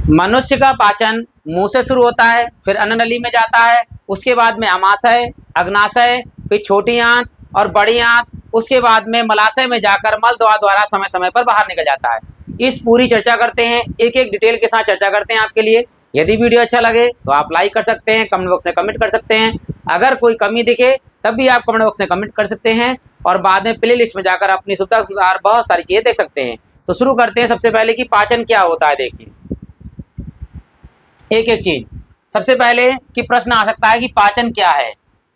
मनुष्य का पाचन मुंह से शुरू होता है, फिर अन्न नली में जाता है, उसके बाद में अमाशय, अग्नाशय, फिर छोटी आंत और बड़ी आंत, उसके बाद में मलाशय में जाकर मल द्वारा समय समय पर बाहर निकल जाता है। इस पूरी चर्चा करते हैं, एक एक डिटेल के साथ चर्चा करते हैं आपके लिए। यदि वीडियो अच्छा लगे तो आप लाइक कर सकते हैं, कमेंट बॉक्स में कमेंट कर सकते हैं। अगर कोई कमी दिखे तब भी आप कमेंट बॉक्स में कमेंट कर सकते हैं, और बाद में प्ले लिस्ट में जाकर अपनी सुविधा अनुसार बहुत सारी चीज़ें देख सकते हैं। तो शुरू करते हैं सबसे पहले कि पाचन क्या होता है। देखिए एक एक चीज। सबसे पहले कि प्रश्न आ सकता है कि पाचन क्या है,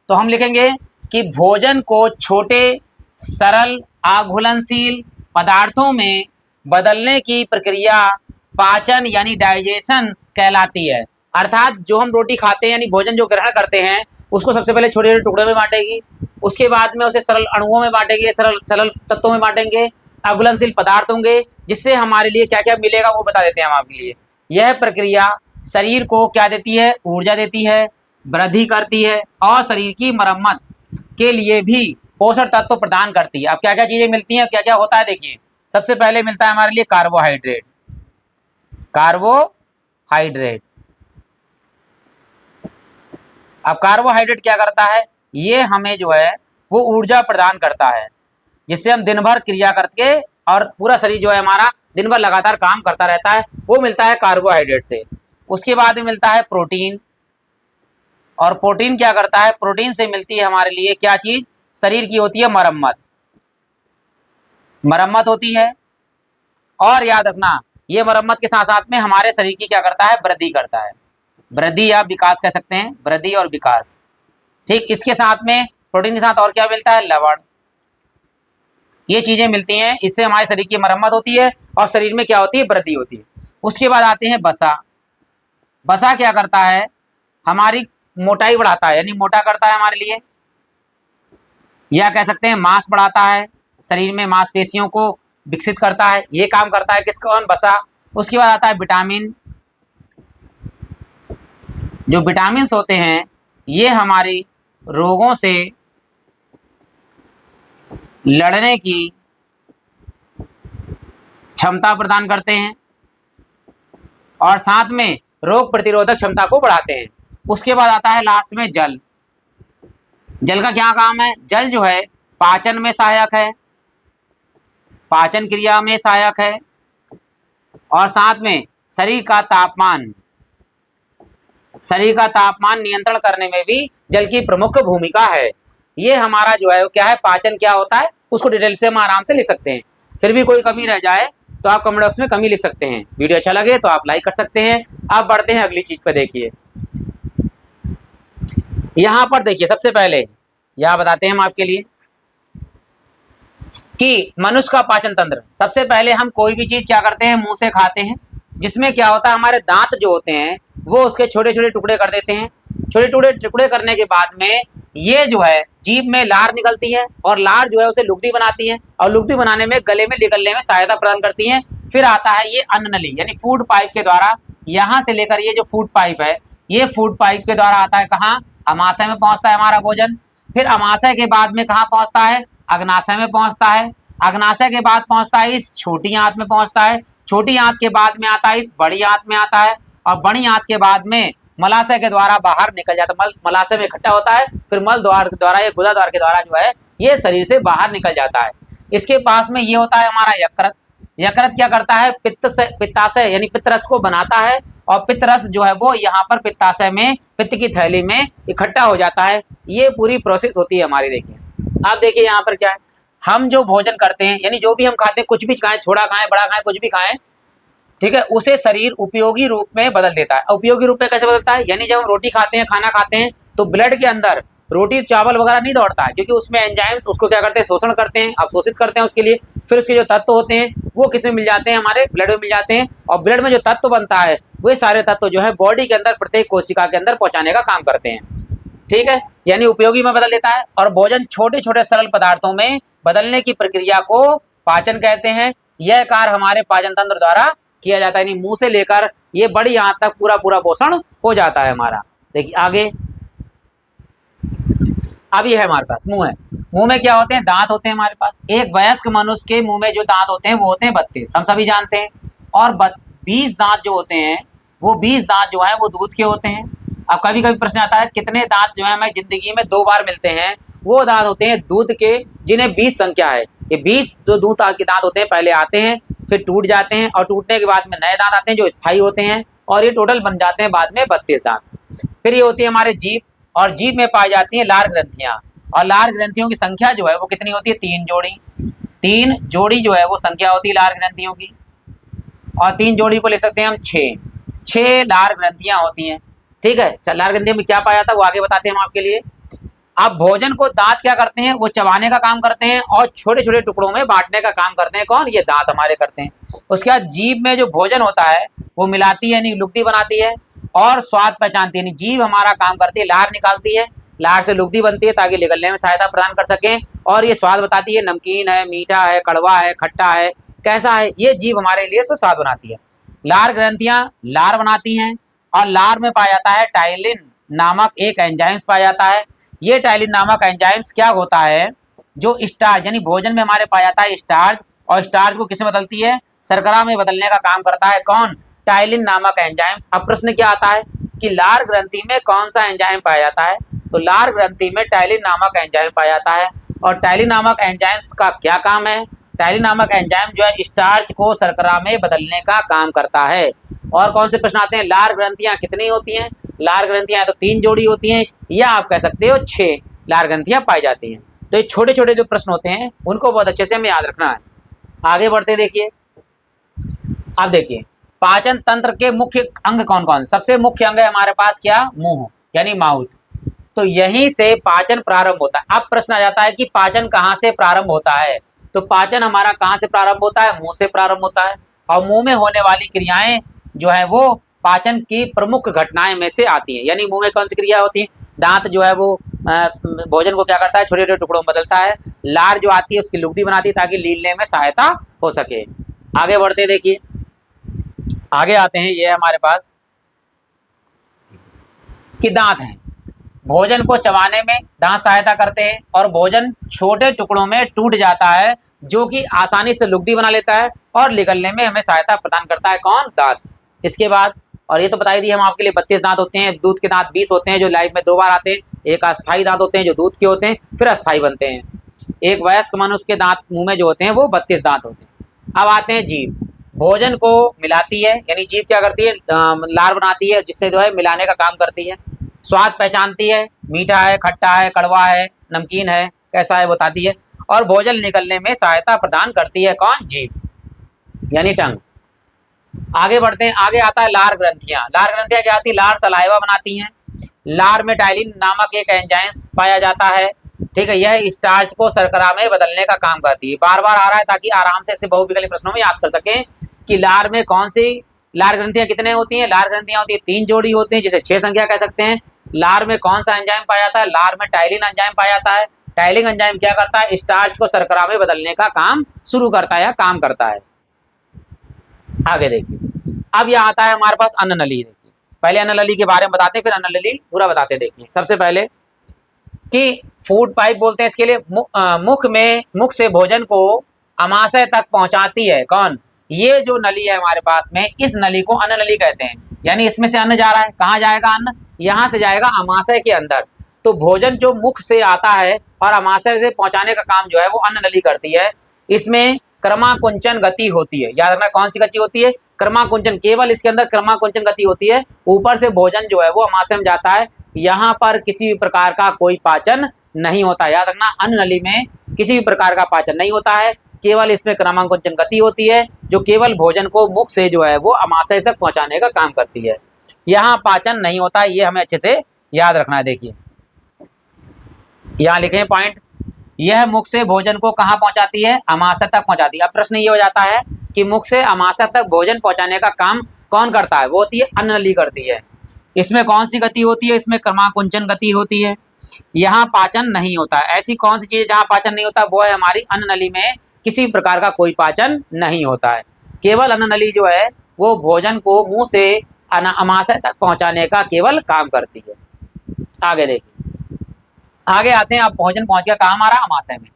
तो हम लिखेंगे कि भोजन को छोटे सरल आघुलनशील पदार्थों में बदलने की प्रक्रिया पाचन यानी डाइजेशन कहलाती है। अर्थात जो हम रोटी खाते हैं यानी भोजन जो ग्रहण करते हैं उसको सबसे पहले छोटे छोटे टुकड़ों में बांटेगी, उसके बाद में उसे सरल अणुओं में बांटेंगे, सरल सरल तत्वों में बांटेंगे, अघुलनशील पदार्थ होंगे, जिससे हमारे लिए क्या क्या मिलेगा वो बता देते हैं हम आपके लिए। यह प्रक्रिया शरीर को क्या देती है, ऊर्जा देती है, वृद्धि करती है और शरीर की मरम्मत के लिए भी पोषण तत्व प्रदान करती है। अब क्या क्या चीजें मिलती हैं, क्या क्या होता है, देखिए सबसे पहले मिलता है हमारे लिए कार्बोहाइड्रेट। कार्बोहाइड्रेट, अब कार्बोहाइड्रेट क्या करता है, ये हमें जो है वो ऊर्जा प्रदान करता है, जिससे हम दिन भर क्रिया करके और पूरा शरीर जो है हमारा दिन भर लगातार काम करता रहता है, वो मिलता है कार्बोहाइड्रेट से। उसके बाद में मिलता है प्रोटीन, और प्रोटीन क्या करता है, प्रोटीन से मिलती है हमारे लिए क्या चीज, शरीर की होती है मरम्मत, मरम्मत होती है। और याद रखना ये मरम्मत के साथ साथ में हमारे शरीर की क्या करता है, वृद्धि करता है। वृद्धि या विकास कह सकते हैं, वृद्धि और विकास। ठीक, इसके साथ में प्रोटीन के साथ और क्या मिलता है, लवण। ये चीजें मिलती हैं, इससे हमारे शरीर की मरम्मत होती है और शरीर में क्या होती है, वृद्धि होती है। उसके बाद आते हैं वसा। वसा क्या करता है, हमारी मोटाई बढ़ाता है, यानी मोटा करता है हमारे लिए, या कह सकते हैं मांस बढ़ाता है, शरीर में मांसपेशियों को विकसित करता है, ये काम करता है किसका, वसा। उसके बाद आता है विटामिन। जो विटामिन होते हैं ये हमारी रोगों से लड़ने की क्षमता प्रदान करते हैं और साथ में रोग प्रतिरोधक क्षमता को बढ़ाते हैं। उसके बाद आता है लास्ट में जल। जल का क्या काम है, जल जो है पाचन में सहायक है, पाचन क्रिया में सहायक है, और साथ में शरीर का तापमान नियंत्रण करने में भी जल की प्रमुख भूमिका है। ये हमारा जो है क्या है, पाचन क्या होता है उसको डिटेल से हम आराम से लिख सकते हैं। फिर भी कोई कमी रह जाए तो आप कमेंट बॉक्स में कमी लिख सकते हैं। वीडियो अच्छा लगे तो आप लाइक कर सकते हैं। अब बढ़ते हैं अगली चीज पर। देखिए यहां पर देखिए सबसे पहले यह बताते हैं हम आपके लिए कि मनुष्य का पाचन तंत्र। सबसे पहले हम कोई भी चीज क्या करते हैं, मुंह से खाते हैं, जिसमें क्या होता है हमारे दांत जो होते हैं वो उसके छोटे छोटे टुकड़े कर देते हैं। छोटे छोटे टुकड़े करने के बाद में ये जो है जीभ में लार निकलती है, और लार जो है उसे लुगदी बनाती है, और लुगदी बनाने में गले में निकलने में सहायता प्रदान करती है। फिर आता है ये अन्न नली यानी फूड पाइप के द्वारा, यहाँ से लेकर ये जो फूड पाइप है ये फूड पाइप के द्वारा आता है कहाँ, अमाशय में पहुंचता है हमारा भोजन। फिर अमाशय के बाद में कहाँ पहुंचता है, अग्नाशय में पहुंचता है। अग्नाशय के बाद पहुंचता है इस छोटी आंत में पहुंचता है। छोटी आंत के बाद में आता है इस बड़ी आंत में आता है, और बड़ी आंत के बाद में मलाशय के द्वारा बाहर निकल जाता है, मलाशय में इकट्ठा होता है, फिर मल द्वार के द्वारा, ये गुदा द्वार के द्वारा जो है ये शरीर से बाहर निकल जाता है। इसके पास में ये होता है हमारा यकृत। यकृत क्या करता है, पित्ताशय यानी पित्तरस को बनाता है, और पित्तरस जो है वो यहाँ पर पित्ताशय में, पित्त की थैली में इकट्ठा हो जाता है। ये पूरी प्रोसेस होती है हमारी। देखिए आप देखिए यहाँ पर क्या है, हम जो भोजन करते हैं यानी जो भी हम खाते हैं, कुछ भी खाएं, छोटा खाएं बड़ा खाएं कुछ भी खाएं, ठीक है, उसे शरीर उपयोगी रूप में बदल देता है। उपयोगी रूप में कैसे बदलता है, यानी जब हम रोटी खाते हैं, खाना खाते हैं, तो ब्लड के अंदर रोटी चावल वगैरह नहीं दौड़ता है, क्योंकि उसमें एंजाइम्स उसको क्या करते हैं, शोषण करते हैं, अवशोषित करते हैं उसके लिए। फिर उसके जो तत्व होते हैं वो किस में मिल जाते हैं, हमारे ब्लड में मिल जाते हैं, और ब्लड में जो तत्व बनता है वे सारे तत्व जो है बॉडी के अंदर प्रत्येक कोशिका के अंदर पहुंचाने का काम करते हैं। ठीक है, यानी उपयोगी में बदल देता है। और भोजन छोटे छोटे सरल पदार्थों में बदलने की प्रक्रिया को पाचन कहते हैं। यह कार्य हमारे पाचन तंत्र द्वारा किया जाता है, यानी मुंह से लेकर ये बड़ी आंत तक पूरा पूरा पोषण हो जाता है हमारा। देखिए आगे, अब ये है हमारे पास मुंह है। मुंह में क्या होते हैं, दांत होते हैं हमारे पास। एक वयस्क मनुष्य के मुंह में जो दांत होते हैं वो होते हैं 32, हम सभी जानते हैं। और 20 दांत जो होते हैं वो 20 दांत जो है वो दूध के होते हैं। अब कभी कभी प्रश्न आता है कितने दांत जो है हमें जिंदगी में 2 बार मिलते हैं, वो दांत होते हैं दूध के जिन्हें 20 संख्या है। ये 20 जो दूध के दांत होते हैं पहले आते हैं, फिर टूट जाते हैं और टूटने के बाद में नए दांत आते हैं जो स्थायी होते हैं, और ये टोटल बन जाते हैं बाद में 32 दांत। फिर ये होती है हमारे जीभ, और जीभ में पाई जाती है लार ग्रंथियां, और लार ग्रंथियों की संख्या जो है वो कितनी होती है, 3 जोड़ी। 3 जोड़ी जो है वो संख्या होती है लार ग्रंथियों की, और 3 जोड़ी को ले सकते हैं हम 6 लार ग्रंथियां होती हैं। ठीक है, लार ग्रंथियों में क्या पाया जाता है वो आगे बताते हैं हम आपके लिए। अब भोजन को दांत क्या करते हैं, वो चबाने का काम करते हैं और छोटे छोटे टुकड़ों में बांटने का काम करते हैं। कौन, ये दांत हमारे करते हैं। उसके बाद जीभ में जो भोजन होता है वो मिलाती है यानी लुगदी बनाती है, और स्वाद पहचानती है यानी जीभ हमारा काम करती है, लार निकालती है, लार से लुगदी बनती है ताकि निगलने में सहायता प्रदान कर सकें, और ये स्वाद बताती है नमकीन है, मीठा है, कड़वा है, खट्टा है, कैसा है, ये जीभ हमारे लिए स्वाद बनाती है। लार ग्रंथियां लार बनाती हैं, और लार में पाया जाता है टाइलिन नामक एक एंजाइम्स पाया जाता है। ये टाइलिन नामक एंजाइम्स क्या होता है, जो स्टार्च यानी भोजन में हमारे पाया जाता है स्टार्च, और स्टार्च को किस में बदलती है, शर्करा में बदलने का काम करता है। कौन, टाइलिन नामक एंजाइम्स। अब प्रश्न क्या आता है कि लार ग्रंथि में कौन सा एंजाइम पाया जाता है, तो लार ग्रंथि में टाइलिन नामक एंजाइम पाया जाता है। और टाइलिन नामक एंजाइम्स का क्या काम है, टाइलिन नामक एंजाइम जो है स्टार्च को शर्करा में बदलने का काम करता है। और कौन से प्रश्न आते हैं, लार ग्रंथियां कितनी होती हैं, लार ग्रंथियां तो 3 जोड़ी होती हैं, या आप कह सकते हो 6 लार ग्रंथियां पाई जाती हैं। तो ये छोटे छोटे जो प्रश्न होते हैं उनको बहुत अच्छे से हमें याद रखना है। आगे बढ़ते देखिए। अब देखिए पाचन तंत्र के मुख्य अंग कौन कौन। सबसे मुख्य अंग है हमारे पास क्या, मुंह यानी माउथ। तो यहीं से पाचन प्रारंभ होता है। अब प्रश्न आ जाता है कि पाचन कहाँ से प्रारंभ होता है, तो पाचन हमारा कहाँ से प्रारंभ होता है, मुंह से प्रारंभ होता है। और मुंह में होने वाली क्रियाएं जो है वो पाचन की प्रमुख घटनाएं में से आती हैं। यानी मुंह में कौन सी क्रिया होती है, दांत जो है वो भोजन को क्या करता है, छोटे छोटे टुकड़ों में बदलता है। लार जो आती है उसकी लुगदी बनाती है ताकि लीलने में सहायता हो सके। आगे बढ़ते देखिए, आगे आते हैं, ये हमारे पास कि दांत हैं, भोजन को चबाने में दांत सहायता करते हैं, और भोजन छोटे टुकड़ों में टूट जाता है जो कि आसानी से लुगदी बना लेता है और निगलने में हमें सहायता प्रदान करता है। कौन, दांत। इसके बाद, और ये तो बता ही दी हम आपके लिए, 32 दांत होते हैं। दूध के दांत 20 होते हैं जो लाइफ में 2 बार आते हैं। एक अस्थायी दांत होते हैं जो दूध के होते हैं, फिर अस्थायी बनते हैं। एक वयस्क मनुष्य के दांत मुंह में जो होते हैं वो 32 दांत होते हैं। अब आते हैं जीभ, भोजन को मिलाती है यानी जीभ क्या करती है, लार बनाती है जिससे जो है मिलाने का काम करती है। स्वाद पहचानती है, मीठा है, खट्टा है, कड़वा है, नमकीन है, कैसा है बताती है, और भोजन निकलने में सहायता प्रदान करती है। कौन, जीभ यानी टंग। आगे बढ़ते हैं, आगे आता है लार ग्रंथियां। लार ग्रंथियां क्या आती है, लार सलाइवा बनाती हैं। लार में टाइलिन नामक एक एंजाइम पाया जाता है। ठीक है, यह स्टार्च को शर्करा में बदलने का काम करती है। बार बार आ रहा है ताकि आराम से इसे बहुविकल्पी प्रश्नों में याद कर सकें कि लार में कौन सी लार ग्रंथियां कितने होती हैं। लार ग्रंथियां होती है 3 जोड़ी होती हैं जिसे 6 संख्या कह सकते हैं। लार में कौन सा एंजाइम पाया जाता है, लार में टाइलिन एंजाइम पाया जाता है। टाइलिन एंजाइम क्या करता है, स्टार्च को शर्करा में बदलने का काम शुरू करता है या काम करता है। आगे देखिए, अब यह आता है हमारे पास अन्न नली। देखिए पहले अन्न नली के बारे में बताते हैं, फिर अन्न नली पूरा बताते हैं। देखिए सबसे पहले कि फूड पाइप बोलते हैं इसके लिए, मुख से भोजन को अमाशय तक पहुंचाती है। कौन, ये जो नली है हमारे पास में, इस नली को अन्न नली कहते हैं। यानी इसमें से अन्न जा रहा है, कहाँ जाएगा अन्न, यहाँ से जाएगा अमाशय के अंदर। तो भोजन जो मुख से आता है और अमाशय से पहुंचाने का काम जो है वो अन्न नली करती है। इसमें क्रमाकुंचन गति होती है, याद रखना कौन सी गति होती है, क्रमाकुंचन। केवल इसके अंदर क्रमाकुंचन गति होती है। ऊपर से भोजन जो है वो अमाशय में जाता है, यहाँ पर किसी भी प्रकार का कोई पाचन नहीं होता। याद रखना अन्न नली में किसी भी प्रकार का पाचन नहीं होता है, केवल इसमें क्रमाकुंचन गति होती है जो केवल भोजन को मुख से जो है वो अमाशय तक पहुंचाने का काम करती है। यहाँ पाचन नहीं होता है, ये हमें अच्छे से याद रखना है। देखिए यहाँ लिखे पॉइंट, यह मुख से भोजन को कहाँ पहुंचाती है, अमाशय तक पहुंचाती है। अब प्रश्न ये हो जाता है कि मुख से अमाशय तक भोजन पहुंचाने का काम कौन करता है, वो होती है अन्न नली करती है। इसमें कौन सी गति होती है, इसमें क्रमाकुंचन गति होती है। यहाँ पाचन नहीं होता है। ऐसी कौन सी चीज जहाँ पाचन नहीं होता, वो है हमारी अन्न नली में किसी प्रकार का कोई पाचन नहीं होता है। केवल अन्न नली जो है वो भोजन को मुंह से अमाशय तक पहुंचाने का केवल काम करती है। आगे देखिए, आगे आते हैं। अब भोजन पहुंच गया कहाँ हमारा, अमाशय में।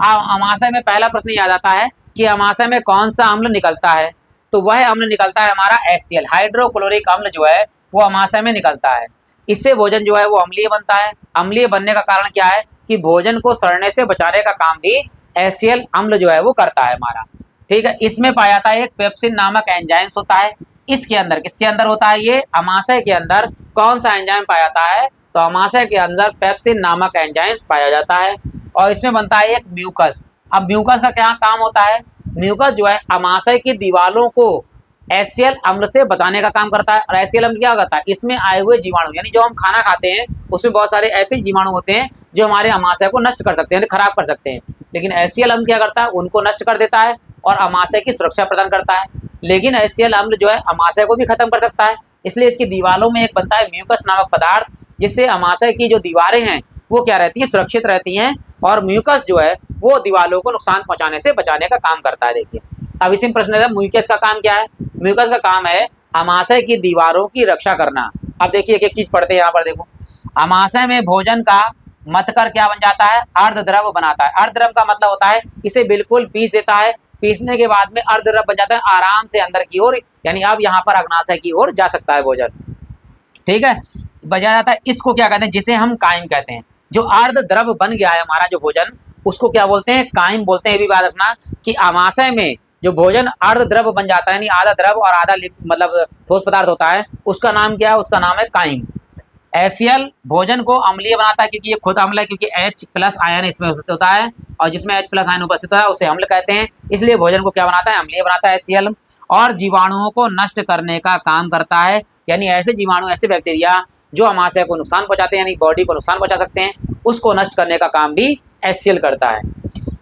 अमाशय में पहला प्रश्न याद आता है कि अमाशय में कौन सा अम्ल निकलता है। तो वह अम्ल निकलता है हमारा HCl, हाइड्रोक्लोरिक अम्ल जो है वो अमाशय में निकलता है। इससे भोजन जो है वो अम्लीय बनता है। अम्लीय बनने का कारण क्या है कि भोजन को सड़ने से बचाने का काम भी HCl अम्ल जो है वो करता है हमारा। ठीक है, इसमें पाया जाता है एक पेप्सिन नामक एंजाइम्स होता है। इसके अंदर किसके अंदर होता है, ये अमाशय के अंदर कौन सा एंजाइम पाया जाता है, तो अमाशय के अंदर पेप्सिन नामक एंजाइम्स पाया जाता है और इसमें बनता है एक म्यूकस। अब म्यूकस का क्या काम होता है, म्यूकस जो है अमाशय की दीवारों को HCl अम्ल से बचाने का काम करता है। और HCl अम्ल क्या करता है, इसमें आए हुए जीवाणु, यानी जो हम खाना खाते हैं उसमें बहुत सारे ऐसे जीवाणु होते हैं जो हमारे अमाशय को नष्ट कर सकते हैं, खराब कर सकते हैं, लेकिन HCl अम्ल क्या करता है, उनको नष्ट कर देता है और अमाशय की सुरक्षा प्रदान करता है। लेकिन HCl अम्ल जो है अमाशय को भी खत्म कर सकता है, इसलिए इसकी दीवारों में एक बनता है म्यूकस नामक पदार्थ, जिससे अमाशय की जो दीवारें हैं वो क्या रहती है, सुरक्षित रहती हैं और म्यूकस जो है वो दीवारों को नुकसान पहुंचाने से बचाने का काम करता है। देखिए अब इसी प्रश्न है, म्यूकस का काम क्या है, म्यूकस का काम है अमाशय की दीवारों की रक्षा करना। अब देखिए एक एक चीज पढ़ते हैं यहाँ पर, देखो अमाशय में भोजन का मतकर क्या बन जाता है, अर्धद्रव बनाता है। अर्धद्रव का मतलब होता है इसे बिल्कुल पीस देता है, पीसने के बाद में अर्धद्रव बन जाता है, आराम से अंदर की ओर, यानी अब यहाँ पर अग्नाशय की ओर जा सकता है भोजन। ठीक है, बजाया जाता है, इसको क्या कहते हैं, जिसे हम काइम कहते हैं। जो अर्धद्रव बन गया है हमारा जो भोजन, उसको क्या बोलते हैं, काइम बोलते हैं। ये भी बात रखना कि अमाशय में जो भोजन अर्धद्रव बन जाता है, यानी आधा द्रव और आधा मतलब ठोस पदार्थ होता है, उसका नाम क्या है, उसका नाम है काइम। HCl भोजन को अम्लीय बनाता है क्योंकि ये खुद अम्ल है, क्योंकि H+ आयन इसमें उपस्थित होता है और जिसमें H+ आयन उपस्थित होता है उसे अम्ल कहते हैं, इसलिए भोजन को क्या बनाता है, अम्लीय बनाता है HCl। और जीवाणुओं को नष्ट करने का काम करता है, यानी ऐसे जीवाणु, ऐसे बैक्टीरिया जो अमाशय को नुकसान पहुंचाते हैं, यानी बॉडी को नुकसान पहुंचा सकते हैं, उसको नष्ट करने का काम भी HCl करता है।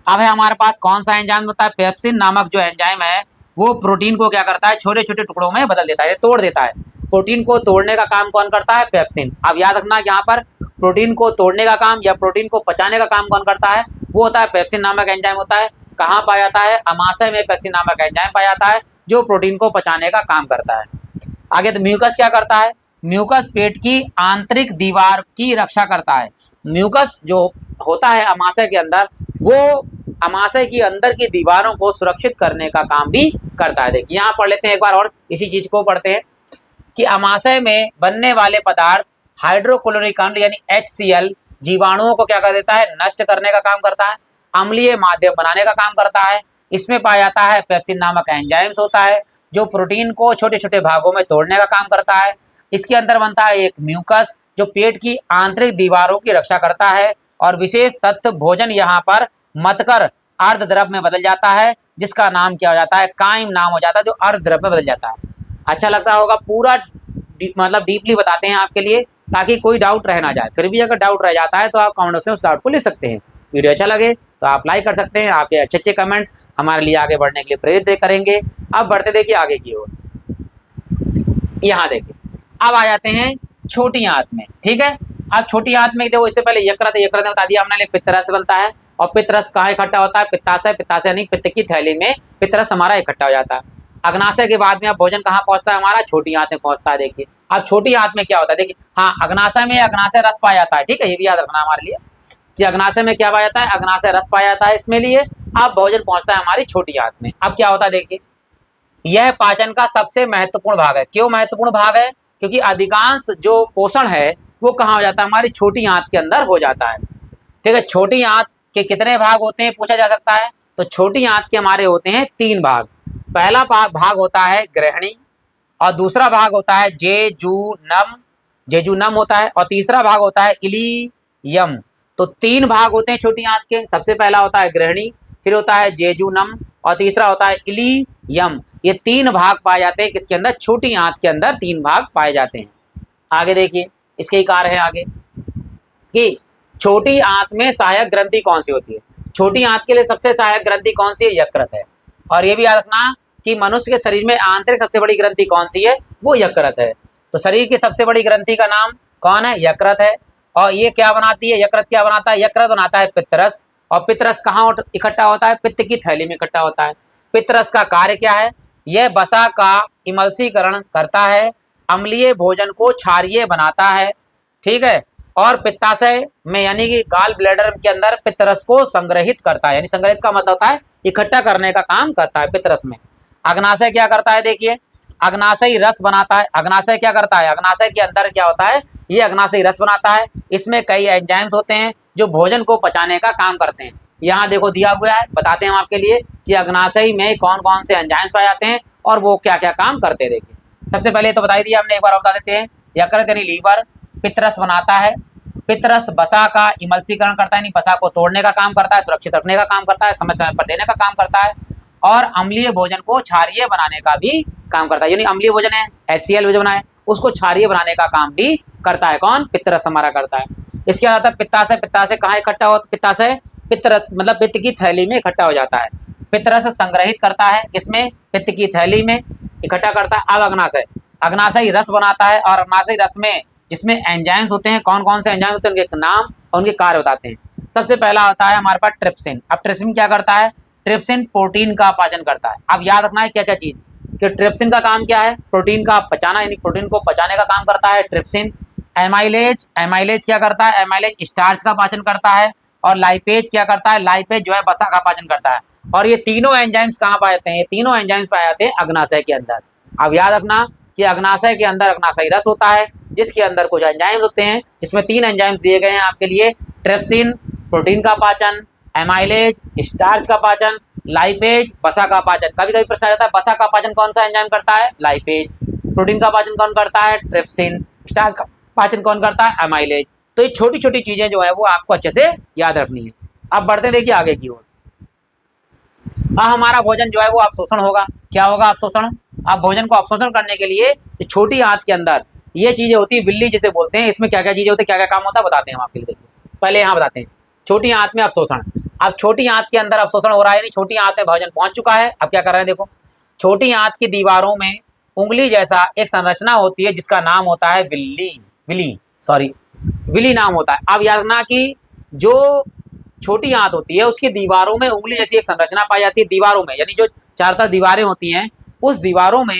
अब है हमारे पास कौन सा एंजाइम होता है, पेप्सिन नामक जो एंजाइम है वो प्रोटीन को क्या करता है, छोटे छोटे टुकड़ों में बदल देता है, तोड़ देता है। प्रोटीन को तोड़ने का काम कौन करता है, पेप्सिन। अब याद रखना यहाँ पर प्रोटीन को तोड़ने का काम या प्रोटीन को पचाने का काम कौन करता है, वो होता है पेप्सिन नामक एंजाइम होता है। कहाँ पाया जाता है, अमाशय में पेप्सिन नामक एंजाइम पाया जाता है जो प्रोटीन को पचाने का काम करता है। आगे तो म्यूकस क्या करता है, म्यूकस पेट की आंतरिक दीवार की रक्षा करता है। म्यूकस जो होता है अमाशय के अंदर, वो अमाशय की अंदर की दीवारों को सुरक्षित करने का काम भी करता है। देखिए यहाँ पढ़ लेते हैं एक बार और इसी चीज को पढ़ते हैं कि अमाशय में बनने वाले पदार्थ हाइड्रोक्लोरिक अम्ल यानी HCl जीवाणुओं को क्या कर देता है, नष्ट करने का काम करता है, अम्लीय माध्यम बनाने का काम करता है। इसमें पाया जाता है पेप्सिन नामक एंजाइम्स होता है जो प्रोटीन को छोटे छोटे भागों में तोड़ने का काम करता है। इसके अंदर बनता है एक म्यूकस जो पेट की आंतरिक दीवारों की रक्षा करता है और विशेष तत्व भोजन यहाँ पर मतकर अर्धद्रव में बदल जाता है, जिसका नाम क्या हो जाता है, काइम नाम हो जाता है, जो अर्धद्रव में बदल जाता है। अच्छा लगता होगा, पूरा मतलब डीपली बताते हैं आपके लिए ताकि कोई डाउट रह ना जाए। फिर भी अगर डाउट रह जाता है तो आप कमेंट में उस डाउट को लिख सकते हैं। वीडियो अच्छा लगे तो आप लाइक कर सकते हैं, आपके अच्छे अच्छे कमेंट्स हमारे लिए आगे बढ़ने के लिए प्रेरित करेंगे। अब बढ़ते देखिए आगे की ओर, यहाँ देखिए अब आ जाते हैं छोटी आंत में। ठीक है, अब छोटी आंत में देखो, इससे पहले यकृत में बता दिया हमने, पित्तरस बनता है और पित्तरस कहाँ इकट्ठा होता है, पित्ताशय, पित्ताशय यानी पित्त की थैली में पित्तरस हमारा इकट्ठा हो जाता है। अग्नाशय के बाद में अब भोजन कहाँ पहुंचता है, हमारा छोटी आंत में पहुंचता है। देखिए अब छोटी आंत में क्या होता है, देखिए हाँ, अग्नाशय में अग्नाशय रस पाया जाता है। ठीक है, ये भी याद रखना हमारे लिए कि अग्नाशय में क्या पाया जाता है, अग्नाशय रस पाया जाता है इसमें लिए। अब भोजन पहुंचता है हमारी छोटी आंत में। अब क्या होता है, देखिए यह पाचन का सबसे महत्वपूर्ण भाग है। क्यों महत्वपूर्ण भाग है, क्योंकि अधिकांश जो पोषण है वो कहाँ हो जाता है, हमारी छोटी आंत के अंदर हो जाता है। ठीक है, छोटी आंत के कितने भाग होते हैं पूछा जा सकता है, तो छोटी आंत के हमारे होते हैं 3 भाग। पहला भाग होता है ग्रहणी और दूसरा भाग होता है जेजुनम, जेजुनम होता है, और तीसरा भाग होता है इलियम। तो 3 भाग होते हैं छोटी आंत के। सबसे पहला होता है ग्रहणी, फिर होता है जेजुनम और तीसरा होता है इलियम। ये 3 भाग पाए जाते हैं किसके अंदर, छोटी आंत के अंदर 3 भाग पाए जाते हैं। आगे देखिए इसके कार्य है आगे कि छोटी आंत में सहायक ग्रंथि कौन सी होती है। छोटी आंत के लिए सबसे सहायक ग्रंथि कौन सी है, यकृत है। और ये भी याद रखना कि मनुष्य के शरीर में आंतरिक सबसे बड़ी ग्रंथि कौन सी है, वो यकृत है। तो शरीर की सबसे बड़ी ग्रंथि का नाम कौन है, यकृत है। और ये क्या बनाती है, यकृत क्या बनाता है, यकृत बनाता है पित्तरस। और पित्तरस कहाँ इकट्ठा होता है, पित्त की थैली में इकट्ठा होता है। पित्तरस का कार्य क्या है, यह वसा का इमल्सीकरण करता है, अम्लीय भोजन को क्षारीय बनाता है। ठीक है, और पित्ताशय में यानी कि गाल ब्लैडर के अंदर पित्तरस को संग्रहित करता है, यानी संग्रहित का मतलब होता है इकट्ठा करने का काम करता है पित्तरस में। अग्नाशय क्या करता है, देखिए अग्नाशय रस बनाता है। अग्नाशय क्या करता है, अग्नाशय के अंदर क्या होता है, ये अग्नाशय रस बनाता है। इसमें कई एंजाइम्स होते हैं जो भोजन को पचाने का काम करते हैं। यहाँ देखो दिया हुआ है, बताते हैं हम आपके लिए कि अग्नाशय में कौन कौन से एंजाइम्स पाए जाते हैं और वो क्या क्या काम करते हैं। देखिए सबसे पहले तो बता ही दिया हमने, एक बार बता देते हैं। यकृत यानी लीवर पित्तरस बनाता है। पित्तरस वसा का इमल्सीकरण करता है, यानी वसा को तोड़ने का काम करता है, सुरक्षित रखने का काम करता है, समय समय पर देने का काम करता है। और अम्लीय भोजन को क्षारीय बनाने का भी काम करता है, यानी अम्लीय भोजन है HCl जो बनाए उसको क्षारीय बनाने का काम भी करता है। कौन, पित्तरस हमारा करता है। इसके बाद पित्ताशय। पित्ताशय कहाँ इकट्ठा होता, पित्ताशय पित्तरस मतलब पित्त की थैली में इकट्ठा हो जाता है। पित्तरस संग्रहित करता है, किसमें, पित्त की थैली में इकट्ठा करता है। अब अग्नाशय, अग्नाशय रस बनाता है और अग्नाशय रस में जिसमें एंजाइम्स होते हैं, कौन कौन से एंजाइम होते हैं उनके नाम और उनके कार्य बताते हैं। सबसे पहला होता है हमारे पास ट्रिप्सिन। अब ट्रिप्सिन क्या करता है, ट्रिप्सिन प्रोटीन का पाचन करता है। अब याद रखना है क्या क्या चीज, कि ट्रिप्सिन का काम क्या है, प्रोटीन का पचाना, यानी प्रोटीन को पचाने का काम करता है ट्रिप्सिन। एमाइलेज, एमाइलेज क्या करता है, एमाइलेज स्टार्च का पाचन करता है। और लाइपेज क्या करता है, लाइपेज जो है वसा का पाचन करता है। और ये तीनों एंजाइम्स कहाँ पाए जाते हैं, ये तीनों एंजाइम्स पाए जाते हैं अग्नाशय के अंदर। अब याद रखना कि अग्नाशय के अंदर अग्नाशय रस होता है जिसके अंदर कुछ एंजाइम्स होते हैं, जिसमें 3 एंजाइम्स दिए गए हैं आपके लिए, ट्रिप्सिन प्रोटीन का पाचन, एमाइलेज स्टार्च का पाचन, लाइपेज वसा का पाचन। कभी कभी प्रश्न आ जाता है वसा का पाचन कौन सा एंजाइम करता है, लाइपेज। प्रोटीन का पाचन कौन करता है, ट्रिप्सिन। स्टार्च का पाचन कौन करता है, एमाइलेज। तो ये छोटी छोटी चीजें जो है वो आपको अच्छे से याद रखनी है। अब बढ़ते देखिए आगे की ओर। अब हमारा भोजन जो है वो अवशोषण होगा। क्या होगा, अवशोषण। अब भोजन को अवशोषण करने के लिए छोटी आंत के अंदर ये चीजें होती है, बिल्ली जिसे बोलते हैं, इसमें क्या क्या चीजें होती है, क्या क्या काम होता है बताते हैं हम आपके लिए। देखिए पहले यहाँ बताते हैं छोटी आंत में अवशोषण। अब छोटी आंत के अंदर अवशोषण हो रहा है, यानी छोटी आंत में भोजन पहुंच चुका है। अब क्या कर रहे हैं, देखो छोटी आंत की दीवारों में उंगली जैसा एक संरचना होती है जिसका नाम होता है विली नाम होता है। अब याद रखना कि जो छोटी आंत होती है उसकी दीवारों में उंगली जैसी एक संरचना पाई जाती है, दीवारों में, यानी जो चार तरफ दीवारें होती हैं उस दीवारों में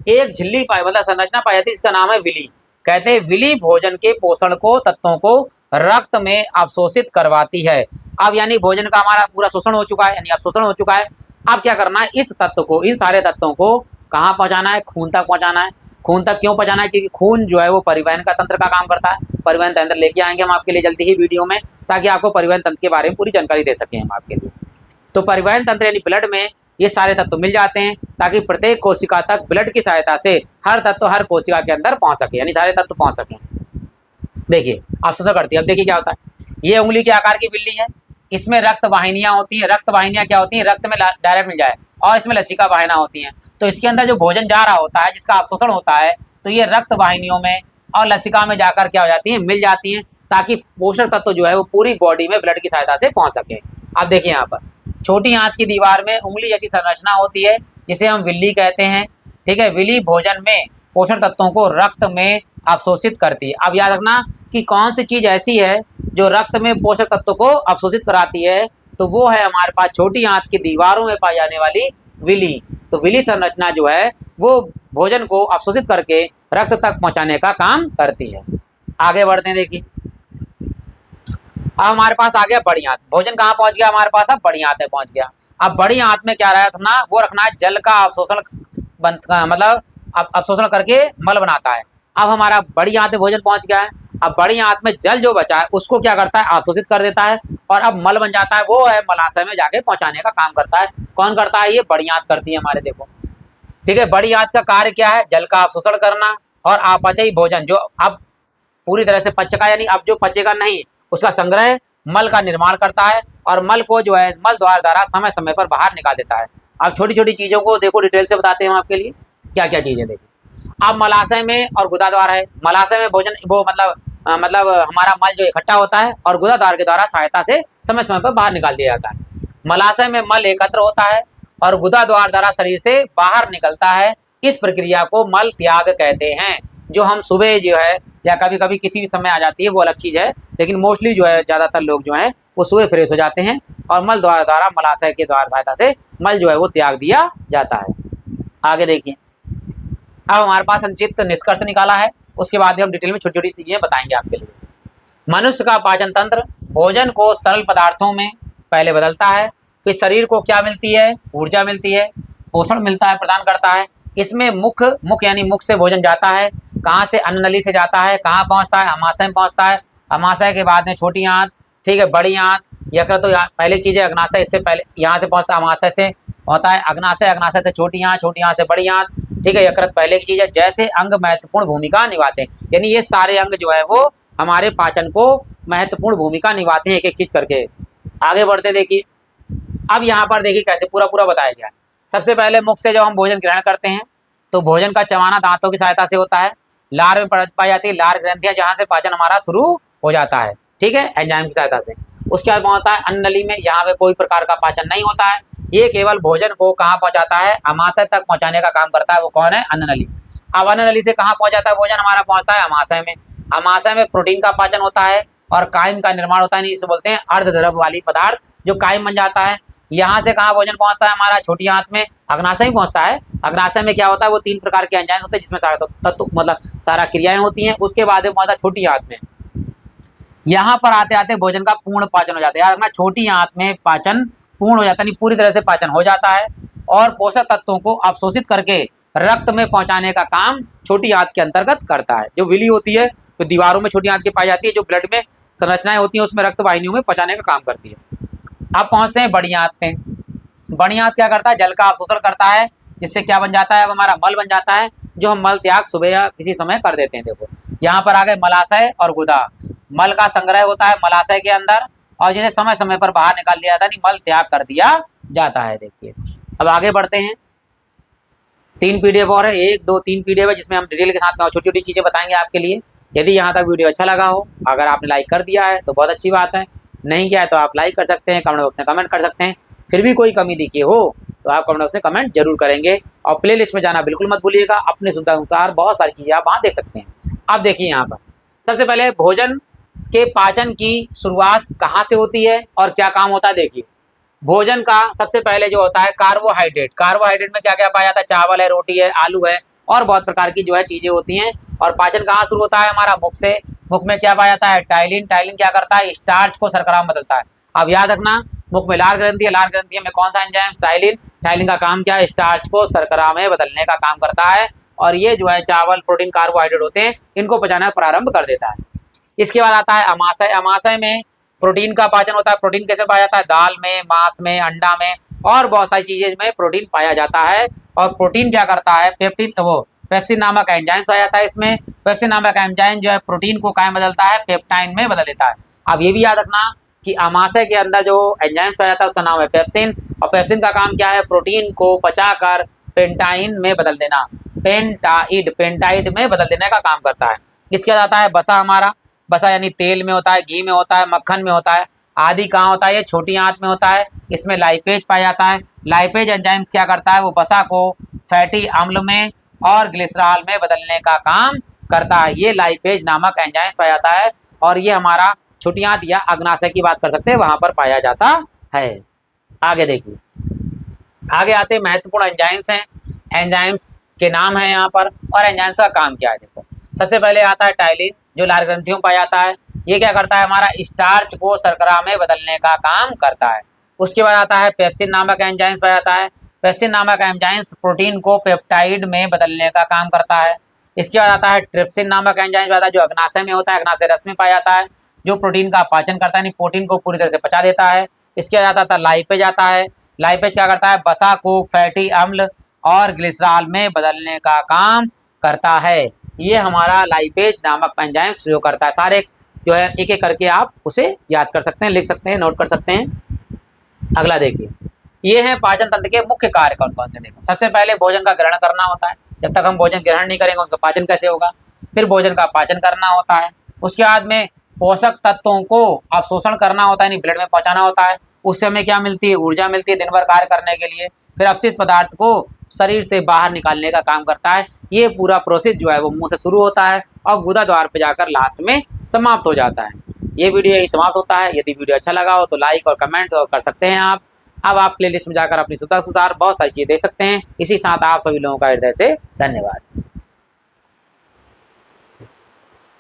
एक झिल्ली पाई मतलब संरचना पाई जाती है, इसका नाम है विली। कहते हैं विली भोजन के पोषण को तत्वों को रक्त में अवशोषित करवाती है। अब यानी भोजन का हमारा पूरा शोषण हो चुका है, यानी अवशोषण हो चुका है। अब क्या करना है, इस तत्व को, इन सारे तत्वों को कहाँ पहुंचाना है, खून तक पहुंचाना है। खून तक क्यों पहुंचाना है, क्योंकि खून जो है वो परिवहन का तंत्र का काम करता है। परिवहन तंत्र लेके आएंगे हम आपके लिए जल्दी ही वीडियो में, ताकि आपको परिवहन तंत्र के बारे में पूरी जानकारी दे सकें हम आपके लिए। तो परिवहन तंत्र यानी ब्लड में ये सारे तत्व मिल जाते हैं, ताकि प्रत्येक कोशिका तक ब्लड की सहायता से हर तत्व हर कोशिका के अंदर पहुंच सके, यानी सारे तत्व पहुंच सके। देखिए अवशोषण करती है। अब देखिए क्या होता है, ये उंगली के आकार की बिल्ली है, इसमें रक्त वाहिनियां होती हैं। रक्त वाहिनियां क्या होती हैं, रक्त में डायरेक्ट मिल जाए, और इसमें लसिका वाहिना होती हैं। तो इसके अंदर जो भोजन जा रहा होता है जिसका अवशोषण होता है, तो ये रक्त वाहिनियों में और लसिका में जाकर क्या हो जाती है, मिल जाती हैं, ताकि पोषक तत्व जो है वो पूरी बॉडी में ब्लड की सहायता से पहुंच सके। अब देखिए यहाँ पर छोटी आंत की दीवार में उंगली जैसी संरचना होती है जिसे हम विल्ली कहते हैं। ठीक है, विली भोजन में पोषक तत्वों को रक्त में अवशोषित करती है। अब याद रखना कि कौन सी चीज ऐसी है जो रक्त में पोषक तत्व को अवशोषित कराती है, तो वो है हमारे पास छोटी आंत की दीवारों में पाई जाने वाली विली। तो विली संरचना जो है वो भोजन को अवशोषित करके रक्त तक पहुंचाने का काम करती है। आगे बढ़ते हैं, देखिए अब हमारे पास आ गया बड़ी आंत। भोजन कहाँ पहुंच गया हमारे पास, अब बड़ी आंत में पहुंच गया। अब बड़ी आंत में क्या रखना, वो रखना है जल का अवशोषण, मतलब अवशोषण करके मल बनाता है। अब हमारा बड़ी आंत में भोजन पहुंच गया है। अब बड़ी आंत में जल जो बचा है उसको क्या करता है, अवशोषित कर देता है, और अब मल बन जाता है, वो है मलाशय में जाके पहुंचाने का काम करता है। कौन करता है, ये बड़ी आंत करती है हमारे। देखो ठीक है, बड़ी आंत का कार्य क्या है, जल का अवशोषण करना और अपचयी भोजन जो अब पूरी तरह से पच चुका, यानी अब जो पचेगा नहीं उसका संग्रह, मल का निर्माण करता है, और मल को जो है मल द्वार द्वारा समय समय पर बाहर निकाल देता है। अब छोटी छोटी चीजों को देखो डिटेल से बताते हैं हम आपके लिए क्या क्या चीजें। देखिए अब मलाशय में और गुदा द्वार है। मलाशय में भोजन वो मतलब हमारा मल जो इकट्ठा होता है और गुदा द्वार के द्वारा सहायता से समय समय पर बाहर निकाल दिया जाता है। मलाशय में मल एकत्र होता है और गुदा द्वार द्वारा शरीर से बाहर निकलता है। इस प्रक्रिया को मल त्याग कहते हैं। जो हम सुबह जो है या कभी कभी किसी भी समय आ जाती है वो अलग चीज़ है, लेकिन मोस्टली जो है ज़्यादातर लोग जो हैं वो सुबह फ्रेश हो जाते हैं और मल द्वारा मलाशय के द्वारा सहायता से मल जो है वो त्याग दिया जाता है। आगे देखिए, अब हमारे पास संक्षिप्त निष्कर्ष निकाला है, उसके बाद हम डिटेल में छोटी छोटी चीज़ें बताएंगे आपके लिए। मनुष्य का पाचन तंत्र भोजन को सरल पदार्थों में पहले बदलता है, फिर शरीर को क्या मिलती है, ऊर्जा मिलती है, पोषण मिलता है, प्रदान करता है। इसमें मुख यानी मुख से भोजन जाता है, कहाँ से, अन्न नली से जाता है, कहाँ पहुँचता है, अमाशय में पहुँचता है, अमाशय के बाद में छोटी आंत, ठीक है, बड़ी आंत, यकृत तो पहली चीज़ है, अग्नाशय इससे पहले यहाँ से पहुँचता है, अमाशय से होता है अग्नाशय, अग्नाशय से छोटी आंत, छोटी आंत से बड़ी आंत, ठीक है, यकृत पहले की चीज़ है। जैसे अंग महत्वपूर्ण भूमिका निभाते हैं, यानी ये सारे अंग जो है वो हमारे पाचन को महत्वपूर्ण भूमिका निभाते हैं, एक एक चीज़ करके। आगे बढ़ते देखिए, अब यहाँ पर देखिए कैसे पूरा पूरा बताया गया है। सबसे पहले मुख से जब हम भोजन ग्रहण करते हैं तो भोजन का चबाना दांतों की सहायता से होता है। लार में पाई जाती है लार ग्रंथियां, जहाँ से पाचन हमारा शुरू हो जाता है, ठीक है, एंजाइम की सहायता से। उसके बाद होता है अन्न नली में, यहाँ पे कोई प्रकार का पाचन नहीं होता है, ये केवल भोजन को कहाँ पहुँचाता है, अमाशय तक पहुँचाने का काम करता है। वो कौन है, अन्न नली। अब अन्न नली से कहाँ पहुँचाता है भोजन, हमारा पहुँचता है अमाशय में। अमाशय में प्रोटीन का पाचन होता है और कायम का निर्माण होता है, इसे बोलते हैं अर्धद्रव वाली पदार्थ जो कायम बन जाता है। यहाँ से कहाँ भोजन पहुँचता है हमारा, छोटी आंत में, अग्नाशय में पहुँचता है। अग्नाशय में क्या होता है, वो 3 प्रकार के एंजाइम होते हैं जिसमें सारा तत्व मतलब सारा क्रियाएं होती हैं। उसके बाद में पहुँचता है छोटी आंत में। यहाँ पर आते आते भोजन का पूर्ण पाचन हो जाता है, यार छोटी आंत में पाचन पूर्ण हो जाता है, पूरी तरह से पाचन हो जाता है और पोषक तत्वों को अवशोषित करके रक्त में पहुंचाने का काम छोटी आंत के अंतर्गत करता है। जो विली होती है, जो दीवारों में छोटी आंत की पाई जाती है, जो ब्लड में संरचनाएं होती हैं उसमें रक्त वाहिनियों में पहुंचाने का काम करती है। अब पहुंचते हैं बड़ी आंत पे। बड़ी आंत क्या करता है, जल का अवशोषण करता है, जिससे क्या बन जाता है, अब हमारा मल बन जाता है, जो हम मल त्याग सुबह या किसी समय कर देते हैं। देखो यहाँ पर आ गए मलाशय और गुदा। मल का संग्रह होता है मलाशय के अंदर और जिसे समय समय पर बाहर निकाल दिया जाता है, मल त्याग कर दिया जाता है। देखिए अब आगे बढ़ते हैं। 3 पीडीएफ और है, 1 2 3 पीडीएफ है जिसमें हम डिटेल के साथ में छोटी छोटी चीजें बताएंगे आपके लिए। यदि यहाँ तक वीडियो अच्छा लगा हो, अगर आपने लाइक कर दिया है तो बहुत अच्छी बात है, नहीं किया है तो आप लाइक कर सकते हैं, कमेंट बॉक्स में कमेंट कर सकते हैं। फिर भी कोई कमी दिखी हो तो आप कमेंट बॉक्स में कमेंट जरूर करेंगे और प्ले लिस्ट में जाना बिल्कुल मत भूलिएगा। अपने सुविधा अनुसार बहुत सारी चीज़ें आप वहाँ देख सकते हैं। अब देखिए यहाँ पर सबसे पहले भोजन के पाचन की शुरुआत कहाँ से होती है और क्या काम होता है। देखिए भोजन का सबसे पहले जो होता है कार्बोहाइड्रेट। कार्बोहाइड्रेट में क्या क्या पाया जाता है, चावल है, रोटी है, आलू है और बहुत प्रकार की जो है चीज़ें होती हैं। और पाचन कहाँ शुरू होता है, हमारा मुख से। मुख में क्या पाया जाता है, टाइलिन। टाइलिन क्या करता है, स्टार्च को शर्करा में बदलता है। अब याद रखना, मुख में लार ग्रंथि है, लार ग्रंथि में कौन सा एंजाइम, टाइलिन। टाइलिन का काम क्या है, स्टार्च को शर्करा में बदलने का काम करता है और ये जो है चावल, प्रोटीन, कार्बोहाइड्रेट होते हैं, इनको पचाना प्रारंभ कर देता है। इसके बाद आता है अमाशय। अमाशय में प्रोटीन का पाचन होता है। प्रोटीन कैसे पाया जाता है, दाल में, मांस में, अंडा में और बहुत सारी चीजें में प्रोटीन पाया जाता है। और प्रोटीन क्या करता है, पेप्सिन नामक एंजाइम पाया जाता है इसमें। पेप्सिन नामक एंजाइम जो है प्रोटीन को क्या बदलता है, पेप्टाइन में बदल देता है। अब ये भी याद रखना कि अमाशय के अंदर जो एंजाइम पाया जाता है उसका नाम है पेप्सिन और पेप्सिन का काम क्या है, प्रोटीन को पचाकर पेंटाइन में बदल देना, पेंटाइड में बदल देने का काम करता है। इसके बाद आता है वसा। हमारा वसा यानी तेल में होता है, घी में होता है, मक्खन में होता है आदि। कहाँ होता है, ये छोटी आंत में होता है। इसमें लाइपेज पाया जाता है। लाइपेज एंजाइम्स क्या करता है, वो वसा को फैटी अम्ल में और ग्लिसरॉल में बदलने का काम करता है। ये लाइपेज नामक एंजाइम्स पाया जाता है और ये हमारा छोटी आंत या अग्नाशय की बात कर सकते हैं, वहां पर पाया जाता है। आगे देखिए, आगे आते महत्वपूर्ण एंजाइम्स हैं। एंजाइम्स के नाम है यहाँ पर और एंजाइम्स का काम क्या है। देखो सबसे पहले आता है टाइलिन, जो लार ग्रंथियों में पाया जाता है। ये क्या करता है, हमारा स्टार्च को शर्करा में बदलने का काम करता है। उसके बाद आता है पेप्सिन नामक एंजाइम्स पाया जाता है। पेप्सिन नामक एंजाइम्स प्रोटीन को पेप्टाइड में बदलने का काम करता है। इसके बाद आता है ट्रिप्सिन नामक एंजाइम आता है, जो अग्नाशय में होता है, अग्नाशय रस में पाया जाता है, जो प्रोटीन का पाचन करता है, यानी प्रोटीन को पूरी तरह से पचा देता है। इसके बाद आता है लाइपेज आता है। लाइपेज क्या करता है, वसा को फैटी अम्ल और ग्लिसरॉल में बदलने का काम करता है। ये हमारा लाइपेज नामक एंजाइम जो करता है। सारे जो है एक एक करके आप उसे याद कर सकते हैं, लिख सकते हैं, नोट कर सकते हैं। अगला देखिए, ये है पाचन तंत्र के मुख्य कार्य कौन कौन से। देखो सबसे पहले भोजन का ग्रहण करना होता है। जब तक हम भोजन ग्रहण नहीं करेंगे उसका पाचन कैसे होगा। फिर भोजन का पाचन करना होता है। उसके बाद में पोषक तत्वों को अवशोषण करना होता है, यानी ब्लड में पहुंचाना होता है। उससे हमें क्या मिलती है, ऊर्जा मिलती है दिन भर कार्य करने के लिए। फिर अपशिष्ट पदार्थ को शरीर से बाहर निकालने का काम करता है। ये पूरा प्रोसेस जो है वो मुंह से शुरू होता है और गुदा द्वार पे जाकर लास्ट में समाप्त हो जाता है। ये वीडियो यही समाप्त होता है। यदि वीडियो अच्छा लगा हो तो लाइक और कमेंट कर सकते हैं आप। अब आप प्लेलिस्ट में जाकर अपनी सुविधा अनुसार बहुत सारी चीज़ें देख सकते हैं। इसी साथ आप सभी लोगों का हृदय से धन्यवाद।